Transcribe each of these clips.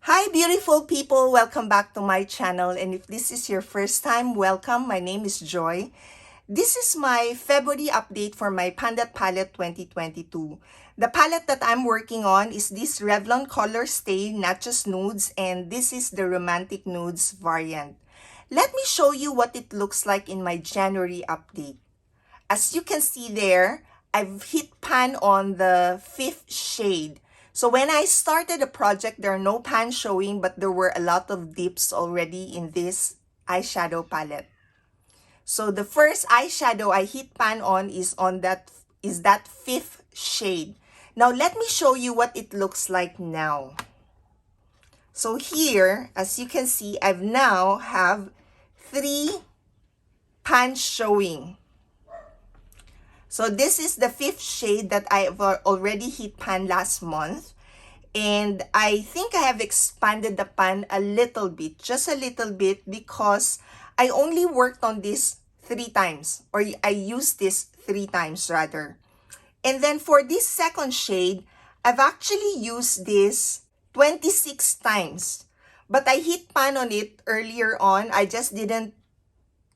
Hi beautiful people, welcome back to my channel, and if this is your first time, welcome. My name is Joy. This is my February update for my Pandat Palette 2022. The palette that I'm working on is this Revlon Color Stay Not Just Nudes, and this is the Romantic Nudes variant. Let me show you what it looks like in my January update. As you can see there, I've hit pan on the 5th shade. So when I started the project, there are no pan showing, but there were a lot of dips already in this eyeshadow palette. So the first eyeshadow I hit pan on is that 5th shade. Now let me show you what it looks like now. So here, as you can see, I've now have 3 pans showing. So this is the 5th shade that I've already hit pan last month. And I think I have expanded the pan a little bit, just a little bit, because I only worked on this 3 times, or I used this 3 times rather. And then for this second shade, I've actually used this 26 times. But I hit pan on it earlier on. I just didn't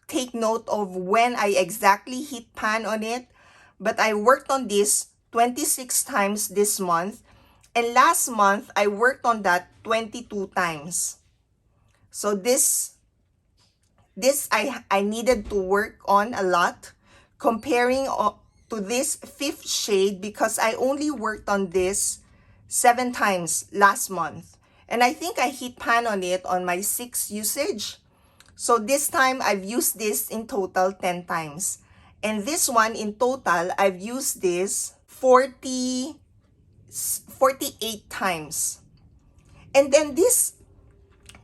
take note of when I exactly hit pan on it. But I worked on this 26 times this month. And last month, I worked on that 22 times. So this I needed to work on a lot, comparing to this 5th shade, because I only worked on this 7 times last month. And I think I hit pan on it on my 6th usage. So this time, I've used this in total 10 times. And this one in total, I've used this 48 times. And then this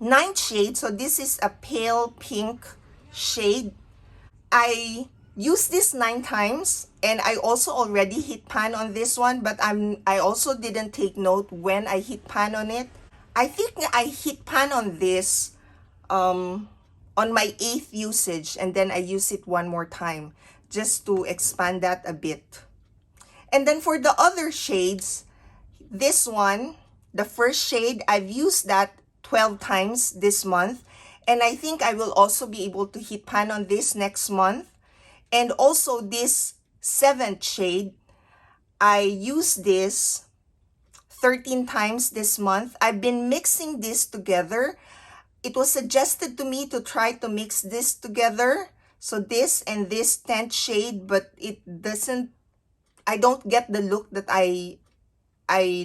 9th shade, so this is a pale pink shade. I used this 9 times, and I also already hit pan on this one, but I also didn't take note when I hit pan on it. I think I hit pan on this on my 8th usage, and then I use it one more time just to expand that a bit. And then for the other shades, this one, the first shade, I've used that 12 times this month. And I think I will also be able to hit pan on this next month. And also this 7th shade, I used this 13 times this month. I've been mixing this together. It was suggested to me to try to mix this together. So this and this 10th shade, but it doesn't, I don't get the look that I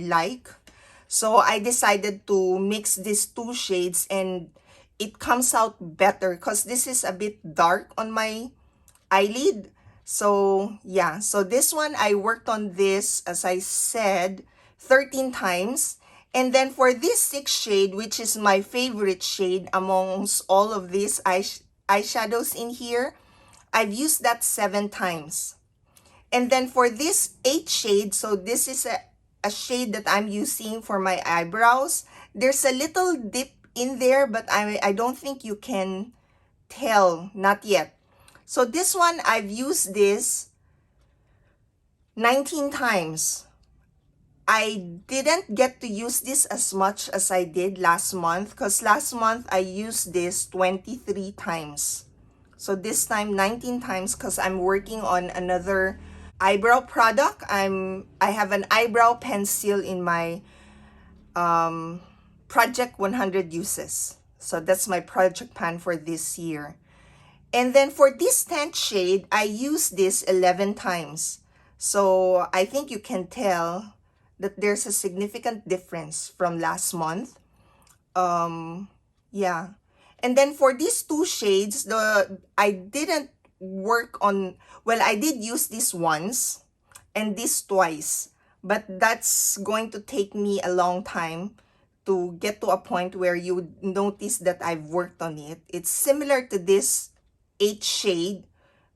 like. So I decided to mix these 2 shades, and it comes out better because this is a bit dark on my eyelid. So yeah, so this one I worked on this, as I said, 13 times. And then for this 6th shade, which is my favorite shade amongst all of these eyeshadows in here, I've used that 7 times. And then for this 8th shade, so this is a shade that I'm using for my eyebrows. There's a little dip in there, but I don't think you can tell, not yet. So this one, I've used this 19 times. I didn't get to use this as much as I did last month, because last month I used this 23 times. So this time 19 times, because I'm working on another eyebrow product. I have an eyebrow pencil in my project 100 uses. So that's my project pan for this year. And then for this 10th shade, I used this 11 times. So I think you can tell that there's a significant difference from last month. Yeah. And then for these 2 shades, I didn't work on, well, I did use this once and this twice, but that's going to take me a long time to get to a point where you would notice that I've worked on it. It's similar to this 8th shade.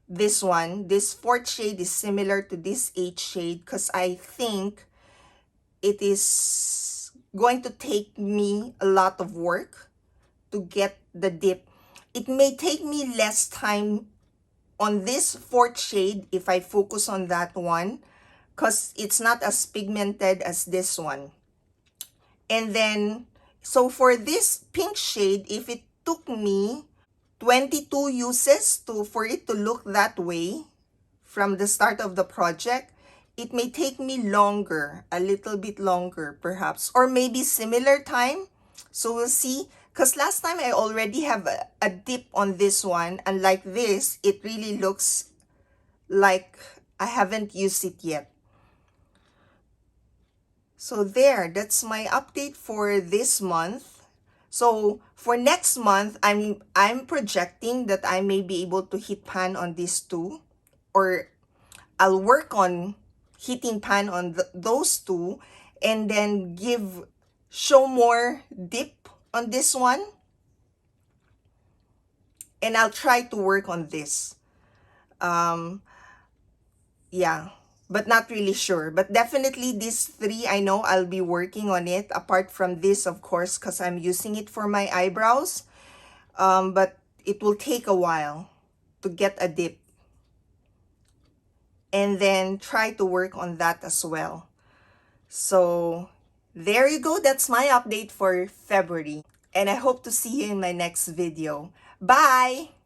This one, this 4th shade is similar to this 8th shade, because I think it is going to take me a lot of work to get the dip. It may take me less time on this 4th shade if I focus on that one, because it's not as pigmented as this one. And then So for this pink shade, if it took me 22 uses for it to look that way from the start of the project, it may take me longer, a little bit longer perhaps, or maybe similar time. So we'll see. Because last time I already have a dip on this one, and like this, it really looks like I haven't used it yet. So there, that's my update for this month. So for next month, I'm projecting that I may be able to hit pan on these two, or I'll work on hitting pan on those two, and then show more dip on this one, and I'll try to work on this. Yeah, but not really sure. But definitely these three, I know I'll be working on it. Apart from this, of course, because I'm using it for my eyebrows. But it will take a while to get a dip. And then try to work on that as well. So there you go. That's my update for February. And I hope to see you in my next video. Bye!